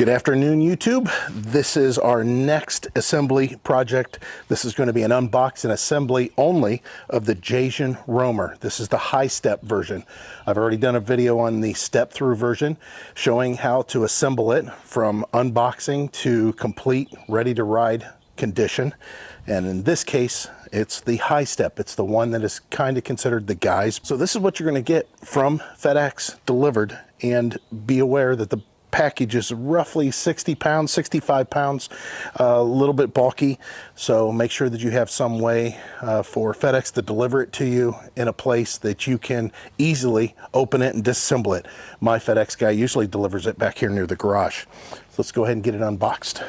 Good afternoon, YouTube. This is our next assembly project. This is going to be an unbox and assembly only of the Jasion Roamer. This is the high step version. I've already done a video on the step through version showing how to assemble it from unboxing to complete ready to ride condition. And in this case, it's the high step. It's the one that is kind of considered the guys. So this is what you're going to get from FedEx delivered, and be aware that the package is roughly 60 pounds, 65 pounds, a little bit bulky. So make sure that you have some way for FedEx to deliver it to you in a place that you can easily open it and disassemble it. My FedEx guy usually delivers it back here near the garage. So let's go ahead and get it unboxed.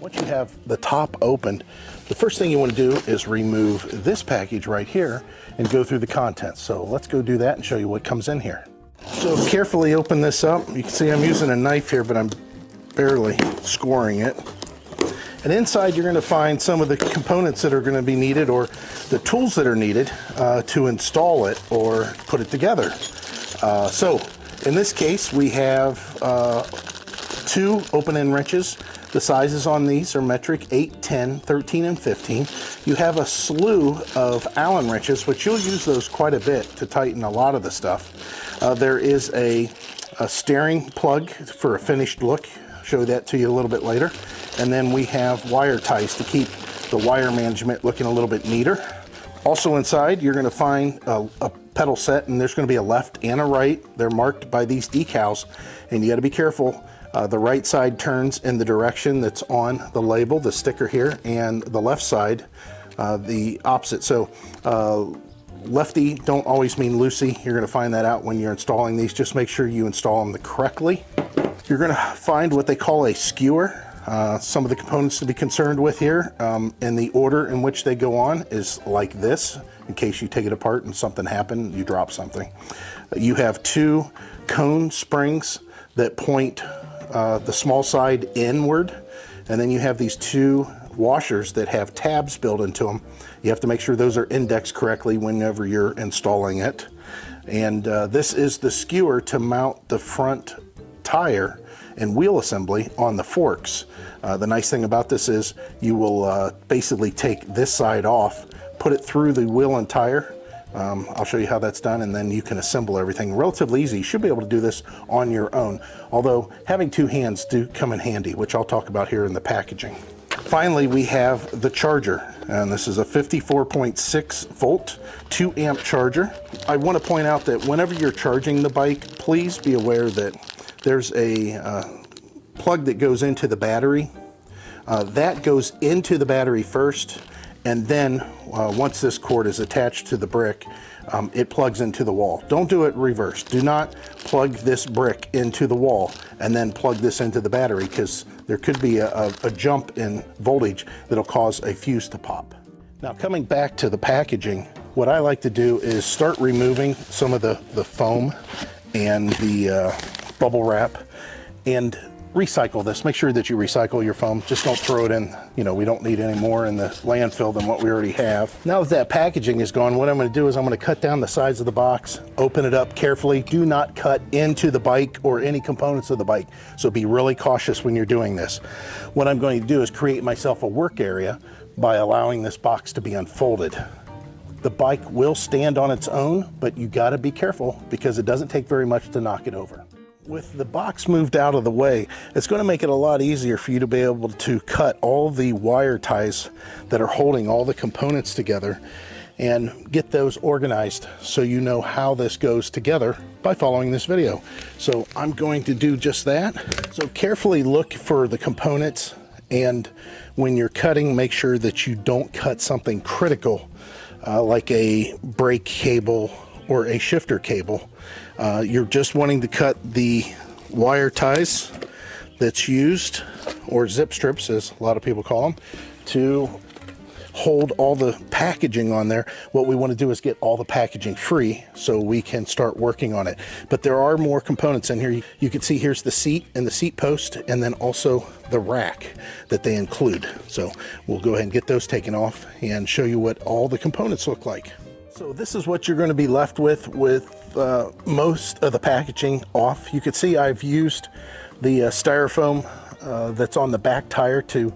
Once you have the top opened, the first thing you want to do is remove this package right here and go through the contents. So let's go do that and show you what comes in here. So carefully open this up. You can see I'm using a knife here, but I'm barely scoring it. And inside you're going to find some of the components that are going to be needed, or the tools that are needed to install it or put it together. So in this case we have 2 open-end wrenches. The sizes on these are metric 8, 10, 13, and 15. You have a slew of Allen wrenches, which you'll use those quite a bit to tighten a lot of the stuff. There is a steering plug for a finished look. I'll show that to you a little bit later. And then we have wire ties to keep the wire management looking a little bit neater. Also inside, you're going to find a pedal set, and there's going to be a left and a right. They're marked by these decals, and you got to be careful. The right side turns in the direction that's on the label, the sticker here, and the left side the opposite. So lefty don't always mean loosey. You're going to find that out when you're installing these. Just make sure you install them correctly. You're going to find what they call a skewer. Some of the components to be concerned with here, and the order in which they go on is like this, in case you take it apart and something happened, you drop something. You have 2 cone springs that point the small side inward, and then you have these 2 washers that have tabs built into them. You have to make sure those are indexed correctly whenever you're installing it. And this is the skewer to mount the front tire and wheel assembly on the forks. The nice thing about this is you will basically take this side off, put it through the wheel and tire. I'll show you how that's done, and then you can assemble everything relatively easy. You should be able to do this on your own, although having 2 hands do come in handy, which I'll talk about here in the packaging. Finally, we have the charger, and this is a 54.6 volt 2 amp charger. I want to point out that whenever you're charging the bike, please be aware that there's a plug that goes into the battery. That goes into the battery first, and then once this cord is attached to the brick, it plugs into the wall. Don't do it reverse. Do not plug this brick into the wall and then plug this into the battery, because there could be a jump in voltage that'll cause a fuse to pop. Now, coming back to the packaging, what I like to do is start removing some of the foam and the bubble wrap, and recycle this. Make sure that you recycle your foam. Just don't throw it in. You know, we don't need any more in the landfill than what we already have. Now that that packaging is gone, what I'm going to do is I'm going to cut down the sides of the box, open it up carefully. Do not cut into the bike or any components of the bike. So be really cautious when you're doing this. What I'm going to do is create myself a work area by allowing this box to be unfolded. The bike will stand on its own, but you got to be careful because it doesn't take very much to knock it over. With the box moved out of the way, it's going to make it a lot easier for you to be able to cut all the wire ties that are holding all the components together and get those organized so you know how this goes together by following this video. So I'm going to do just that. So carefully look for the components, and when you're cutting, make sure that you don't cut something critical like a brake cable or a shifter cable. You're just wanting to cut the wire ties that's used, or zip strips as a lot of people call them, to hold all the packaging on there. What we want to do is get all the packaging free so we can start working on it. But there are more components in here. You can see here's the seat and the seat post, and then also the rack that they include. So we'll go ahead and get those taken off and show you what all the components look like. So this is what you're going to be left with most of the packaging off. You can see I've used the styrofoam that's on the back tire to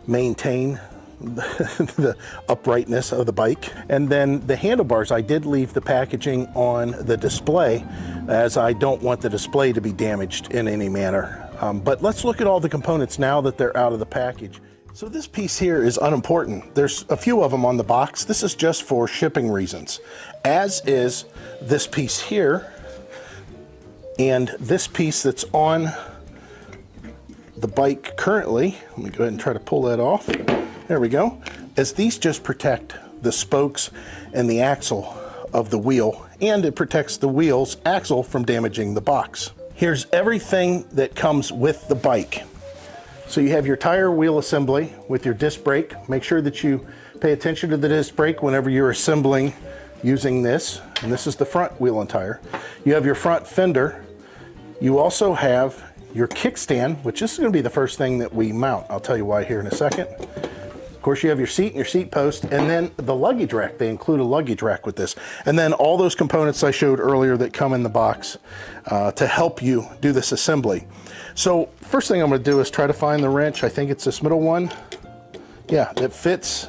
maintain the uprightness of the bike. And then the handlebars, I did leave the packaging on the display, as I don't want the display to be damaged in any manner. But let's look at all the components now that they're out of the package. So this piece here is unimportant. There's a few of them on the box. This is just for shipping reasons, as is this piece here and this piece that's on the bike currently. Let me go ahead and try to pull that off. There we go. As these just protect the spokes and the axle of the wheel, and it protects the wheel's axle from damaging the box. Here's everything that comes with the bike. So you have your tire wheel assembly with your disc brake. Make sure that you pay attention to the disc brake whenever you're assembling using this. And this is the front wheel and tire. You have your front fender. You also have your kickstand, which is going to be the first thing that we mount. I'll tell you why here in a second. Of course, you have your seat and your seat post, and then the luggage rack. They include a luggage rack with this. And then all those components I showed earlier that come in the box to help you do this assembly. So first thing I'm going to do is try to find the wrench. I think it's this middle one. Yeah, that fits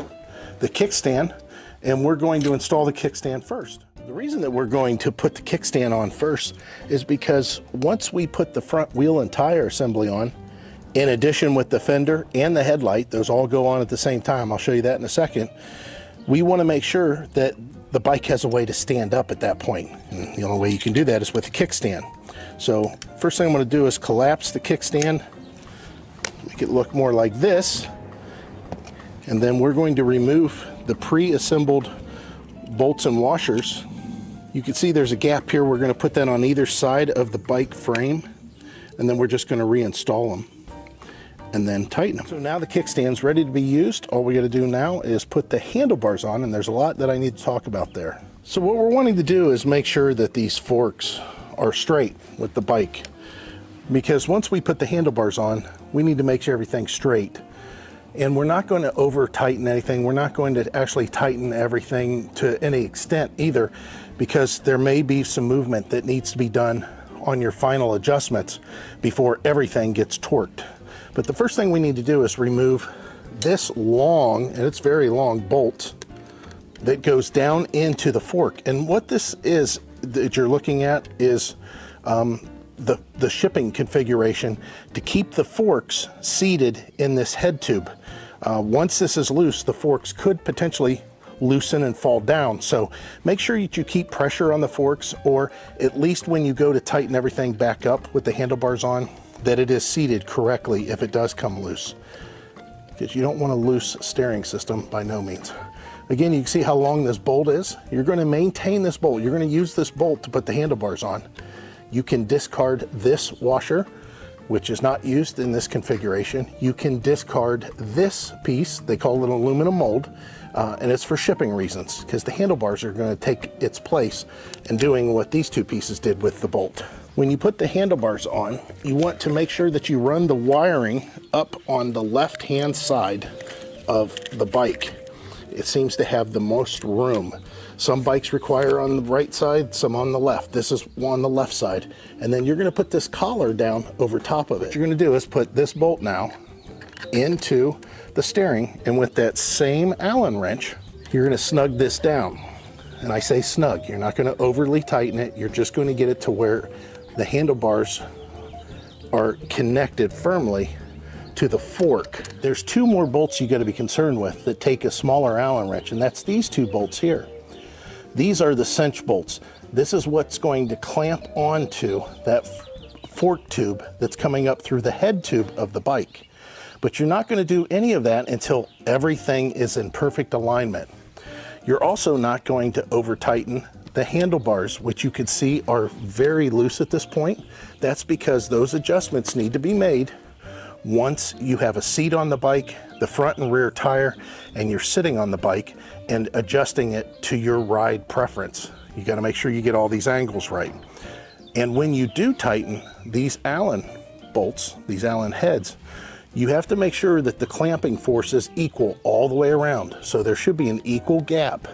the kickstand, and we're going to install the kickstand first. The reason that we're going to put the kickstand on first is because once we put the front wheel and tire assembly on, in addition with the fender and the headlight, those all go on at the same time. I'll show you that in a second. We want to make sure that the bike has a way to stand up at that point. And the only way you can do that is with a kickstand. So first thing I'm going to do is collapse the kickstand, make it look more like this. And then we're going to remove the pre-assembled bolts and washers. You can see there's a gap here. We're going to put that on either side of the bike frame, and then we're just going to reinstall them and then tighten them. So now the kickstand's ready to be used. All we got to do now is put the handlebars on, and there's a lot that I need to talk about there. So what we're wanting to do is make sure that these forks are straight with the bike, because once we put the handlebars on, we need to make sure everything's straight. And we're not going to over tighten anything. We're not going to actually tighten everything to any extent either, because there may be some movement that needs to be done on your final adjustments before everything gets torqued. But the first thing we need to do is remove this long, and it's very long, bolt that goes down into the fork. And what this is that you're looking at is the shipping configuration to keep the forks seated in this head tube. Once this is loose, the forks could potentially loosen and fall down. So make sure that you keep pressure on the forks, or at least when you go to tighten everything back up with the handlebars on, that it is seated correctly if it does come loose, because you don't want a loose steering system by no means. Again, you can see how long this bolt is. You're going to maintain this bolt. You're going to use this bolt to put the handlebars on. You can discard this washer, which is not used in this configuration. You can discard this piece. They call it an aluminum mold, and it's for shipping reasons, because the handlebars are going to take its place in doing what these two pieces did with the bolt. When you put the handlebars on, you want to make sure that you run the wiring up on the left-hand side of the bike. It seems to have the most room. Some bikes require on the right side, some on the left. This is on the left side. And then you're going to put this collar down over top of it. What you're going to do is put this bolt now into the steering, and with that same Allen wrench, you're going to snug this down. And I say snug, you're not going to overly tighten it. You're just going to get it to where the handlebars are connected firmly to the fork. There's two more bolts you got to be concerned with that take a smaller Allen wrench, and that's these two bolts here. These are the cinch bolts. This is what's going to clamp onto that fork tube that's coming up through the head tube of the bike. But you're not going to do any of that until everything is in perfect alignment. You're also not going to over tighten the handlebars, which you can see are very loose at this point. That's because those adjustments need to be made once you have a seat on the bike, the front and rear tire, and you're sitting on the bike and adjusting it to your ride preference. You got to make sure you get all these angles right. And when you do tighten these Allen bolts, these Allen heads, you have to make sure that the clamping force is equal all the way around. So there should be an equal gap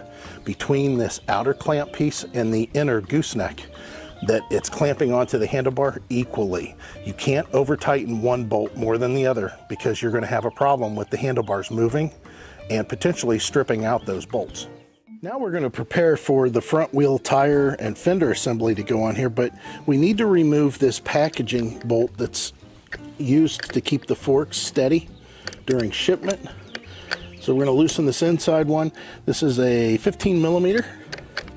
between this outer clamp piece and the inner gooseneck, that it's clamping onto the handlebar equally. You can't over tighten one bolt more than the other, because you're going to have a problem with the handlebars moving and potentially stripping out those bolts. Now we're going to prepare for the front wheel tire and fender assembly to go on here, but we need to remove this packaging bolt that's used to keep the forks steady during shipment. So we're going to loosen this inside one. This is a 15 millimeter.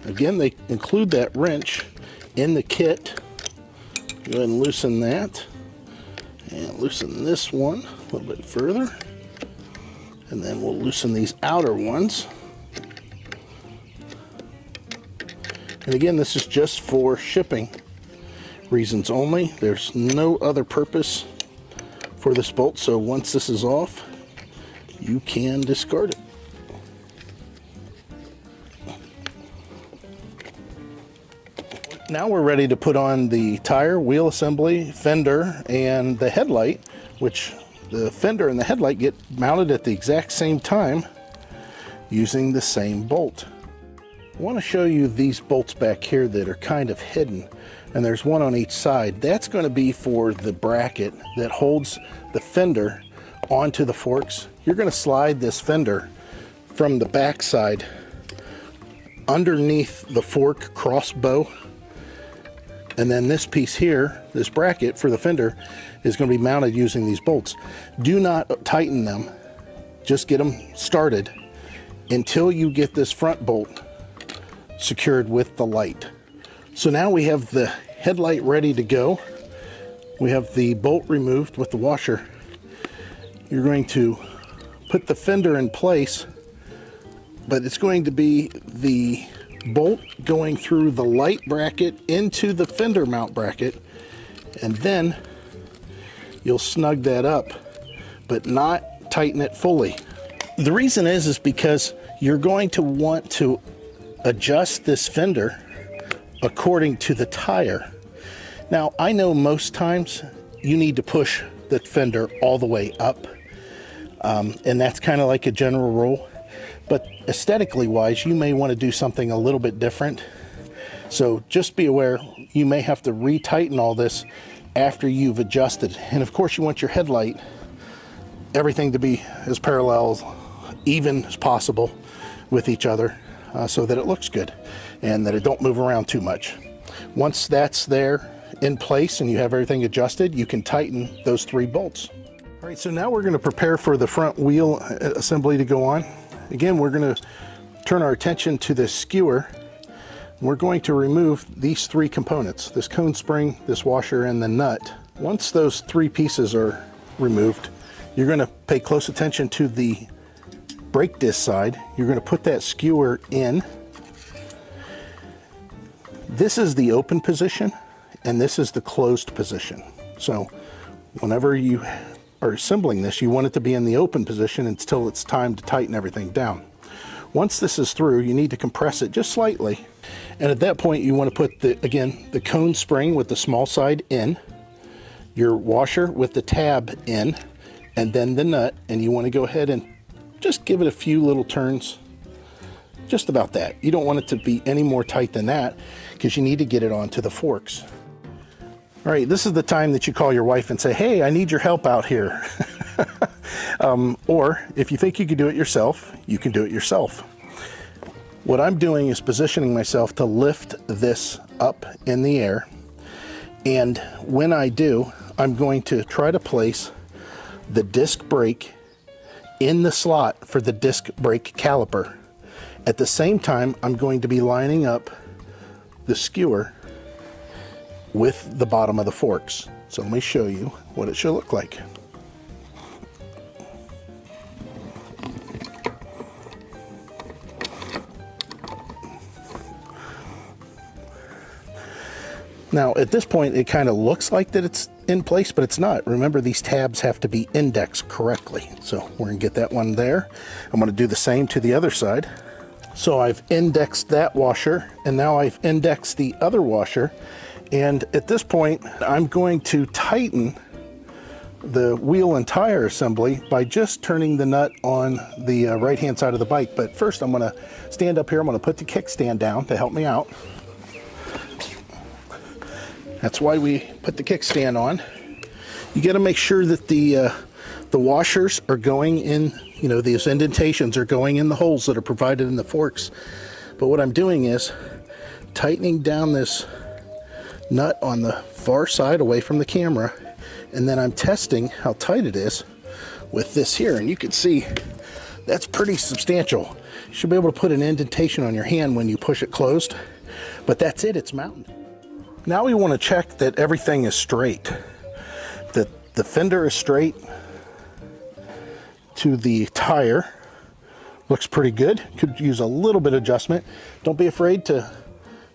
Again, they include that wrench in the kit. Go ahead and loosen that, and loosen this one a little bit further, and then we'll loosen these outer ones. And again, this is just for shipping reasons only. There's no other purpose for this bolt, so once this is off, you can discard it. Now we're ready to put on the tire, wheel assembly, fender, and the headlight, which the fender and the headlight get mounted at the exact same time using the same bolt. I want to show you these bolts back here that are kind of hidden, and there's one on each side. That's going to be for the bracket that holds the fender onto the forks. You're going to slide this fender from the back side underneath the fork crossbow, and then this piece here, this bracket for the fender, is going to be mounted using these bolts. Do not tighten them, just get them started until you get this front bolt secured with the light. So now we have the headlight ready to go. We have the bolt removed with the washer. You're going to put the fender in place, but it's going to be the bolt going through the light bracket into the fender mount bracket, and then you'll snug that up, but not tighten it fully. The reason is because you're going to want to adjust this fender according to the tire. Now, I know most times you need to push the fender all the way up, and that's kind of like a general rule. But aesthetically wise, you may want to do something a little bit different. So just be aware, you may have to retighten all this after you've adjusted. And of course, you want your headlight, everything to be as parallel, even as possible with each other, so that it looks good and that it don't move around too much. Once that's there in place and you have everything adjusted, you can tighten those 3 bolts. All right, so now we're going to prepare for the front wheel assembly to go on. Again, we're going to turn our attention to this skewer. We're going to remove these 3 components, this cone spring, this washer, and the nut. Once those 3 pieces are removed, you're going to pay close attention to the brake disc side. You're going to put that skewer in. This is the open position, and this is the closed position. So whenever you are assembling this, you want it to be in the open position until it's time to tighten everything down. Once this is through, you need to compress it just slightly, and at that point you want to put the cone spring with the small side in, your washer with the tab in, and then the nut, and you want to go ahead and just give it a few little turns, just about that. You don't want it to be any more tight than that, because you need to get it onto the forks. All right, this is the time that you call your wife and say, hey, I need your help out here. Or if you think you can do it yourself, you can do it yourself. What I'm doing is positioning myself to lift this up in the air. And when I do, I'm going to try to place the disc brake in the slot for the disc brake caliper. At the same time, I'm going to be lining up the skewer with the bottom of the forks. So let me show you what it should look like. Now at this point it kind of looks like that it's in place, but it's not. Remember, these tabs have to be indexed correctly. So we're gonna get that one there. I'm gonna do the same to the other side. So I've indexed that washer, and now I've indexed the other washer. And at this point, I'm going to tighten the wheel and tire assembly by just turning the nut on the right hand side of the bike. But first I'm going to stand up here. I'm going to put the kickstand down to help me out. That's why we put the kickstand on. You got to make sure that the washers are going in, you know, these indentations are going in the holes that are provided in the forks. But what I'm doing is tightening down this nut on the far side away from the camera, and then I'm testing how tight it is with this here, and you can see that's pretty substantial. You should be able to put an indentation on your hand when you push it closed, but that's it, it's mounted. Now we want to check that everything is straight, that the fender is straight to the tire. Looks pretty good. Could use a little bit of adjustment. Don't be afraid to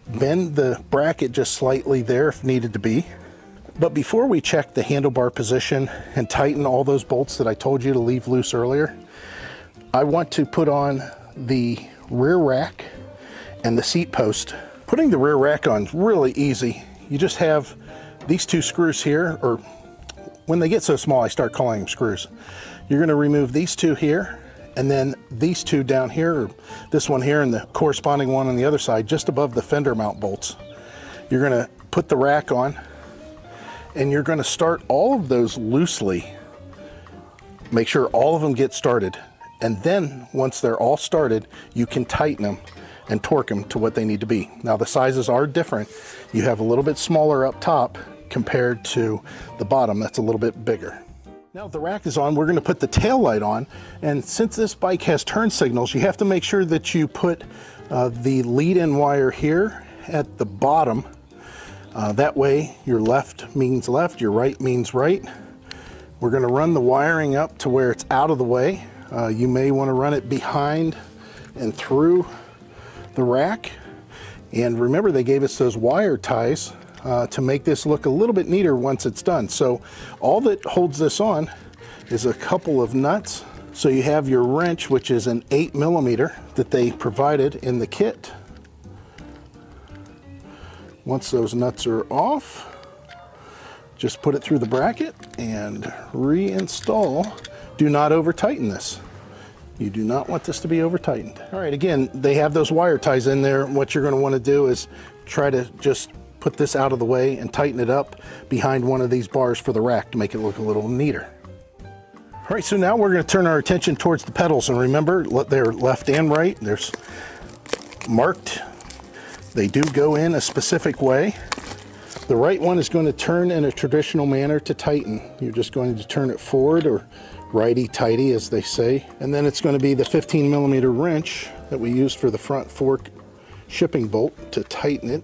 bend the bracket just slightly there if needed to be. But before we check the handlebar position and tighten all those bolts that I told you to leave loose earlier, I want to put on the rear rack and the seat post. Putting the rear rack on is really easy. You just have these two screws here, or when they get so small I start calling them screws. You're going to remove these two here, and then these two down here, or this one here and the corresponding one on the other side, just above the fender mount bolts. You're going to put the rack on, and you're going to start all of those loosely. Make sure all of them get started, and then once they're all started, you can tighten them and torque them to what they need to be. Now the sizes are different. You have a little bit smaller up top compared to the bottom that's a little bit bigger. Now the rack is on, we're going to put the tail light on, and since this bike has turn signals, you have to make sure that you put the lead-in wire here at the bottom. That way your left means left, your right means right. We're going to run the wiring up to where it's out of the way. You may want to run it behind and through the rack. And remember, they gave us those wire ties to make this look a little bit neater once it's done. So all that holds this on is a couple of nuts. So you have your wrench, which is an 8mm that they provided in the kit. Once those nuts are off, just put it through the bracket and reinstall. Do not over tighten this. You do not want this to be over tightened. All right, again, they have those wire ties in there. What you're going to want to do is try to just put this out of the way and tighten it up behind one of these bars for the rack to make it look a little neater. All right, so now we're going to turn our attention towards the pedals, and remember, they're left and right. There's marked. They do go in a specific way. The right one is going to turn in a traditional manner to tighten. You're just going to turn it forward, or righty-tighty as they say. And then it's going to be the 15mm wrench that we use for the front fork shipping bolt to tighten it.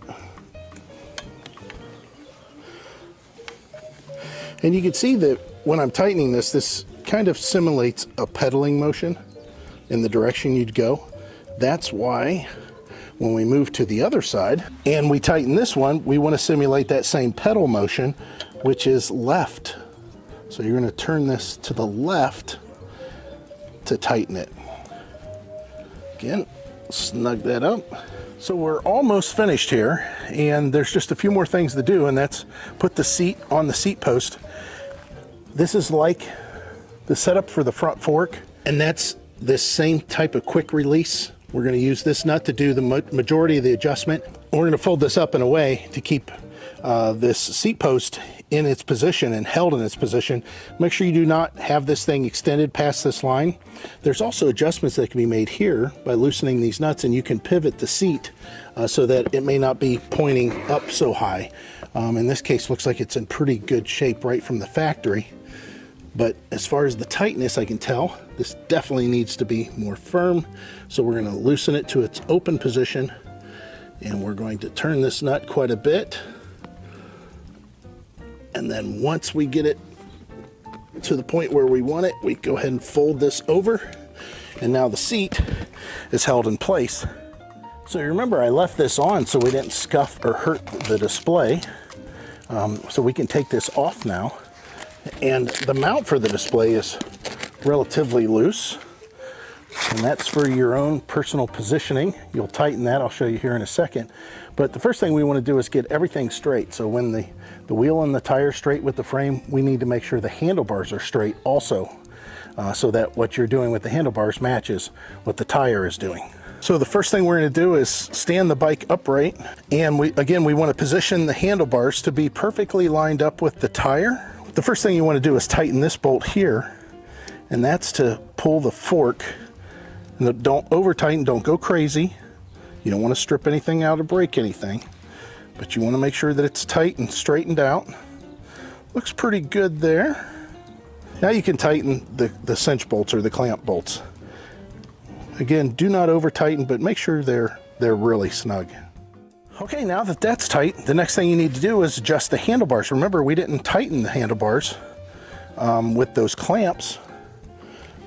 And you can see that when I'm tightening this, this kind of simulates a pedaling motion in the direction you'd go. That's why when we move to the other side and we tighten this one, we want to simulate that same pedal motion, which is left. So you're going to turn this to the left to tighten it. Again, snug that up. So we're almost finished here, and there's just a few more things to do, and that's put the seat on the seat post. This is like the setup for the front fork, and that's this same type of quick release. We're going to use this nut to do the majority of the adjustment. We're going to fold this up in a way to keep this seat post in its position and held in its position. Make sure you do not have this thing extended past this line. There's also adjustments that can be made here by loosening these nuts, and you can pivot the seat so that it may not be pointing up so high. In this case, looks like it's in pretty good shape right from the factory. But as far as the tightness, I can tell this definitely needs to be more firm. So we're going to loosen it to its open position, and we're going to turn this nut quite a bit. And then once we get it to the point where we want it, we go ahead and fold this over, and now the seat is held in place. So you remember I left this on so we didn't scuff or hurt the display. So we can take this off now. And the mount for the display is relatively loose. And that's for your own personal positioning. You'll tighten that, I'll show you here in a second. But the first thing we want to do is get everything straight. So when the wheel and the tire are straight with the frame, we need to make sure the handlebars are straight also, so that what you're doing with the handlebars matches what the tire is doing. So the first thing we're going to do is stand the bike upright, and we want to position the handlebars to be perfectly lined up with the tire. The first thing you want to do is tighten this bolt here, and that's to pull the fork. And don't over tighten, don't go crazy. You don't want to strip anything out or break anything, but you want to make sure that it's tight and straightened out. Looks pretty good there. Now you can tighten the cinch bolts or the clamp bolts. Again, do not over tighten, but make sure they're really snug. Okay, now that that's tight, the next thing you need to do is adjust the handlebars. Remember, we didn't tighten the handlebars with those clamps.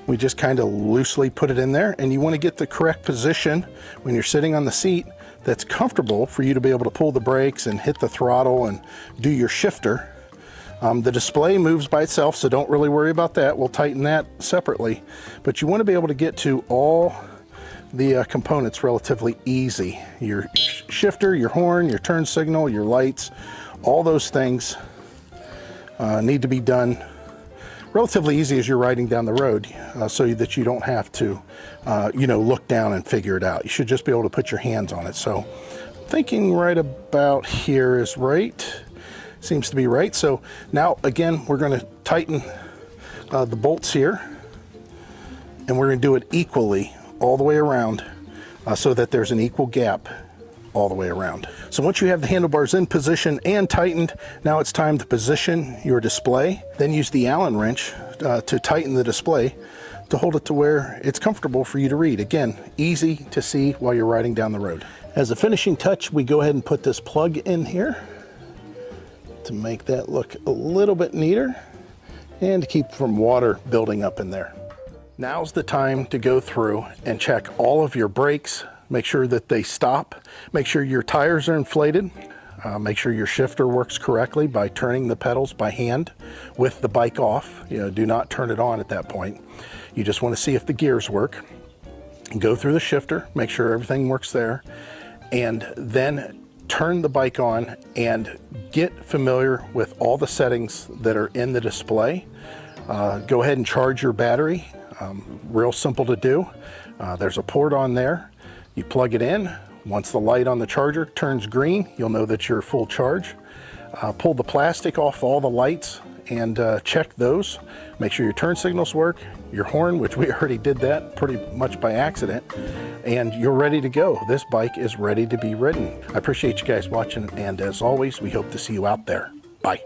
We just kind of loosely put it in there, and you want to get the correct position when you're sitting on the seat that's comfortable for you to be able to pull the brakes and hit the throttle and do your shifter. The display moves by itself, so don't really worry about that. We'll tighten that separately. But you want to be able to get to all the components relatively easy. Your shifter, your horn, your turn signal, your lights, all those things need to be done relatively easy as you're riding down the road, so that you don't have to, look down and figure it out. You should just be able to put your hands on it. So thinking right about here is right. Seems to be right. So now again, we're going to tighten the bolts here, and we're going to do it equally all the way around, so that there's an equal gap all the way around. So once you have the handlebars in position and tightened, now it's time to position your display. Then use the Allen wrench to tighten the display to hold it to where it's comfortable for you to read. Again, easy to see while you're riding down the road. As a finishing touch, we go ahead and put this plug in here to make that look a little bit neater and to keep from water building up in there. Now's the time to go through and check all of your brakes. Make sure that they stop. Make sure your tires are inflated. Make sure your shifter works correctly by turning the pedals by hand with the bike off. Do not turn it on at that point. You just want to see if the gears work. Go through the shifter, make sure everything works there, and then turn the bike on and get familiar with all the settings that are in the display. Go ahead and charge your battery. Real simple to do. There's a port on there. You plug it in. Once the light on the charger turns green, you'll know that you're full charge. Pull the plastic off all the lights and check those. Make sure your turn signals work, your horn, which we already did that pretty much by accident, and you're ready to go. This bike is ready to be ridden. I appreciate you guys watching, and as always, we hope to see you out there. Bye.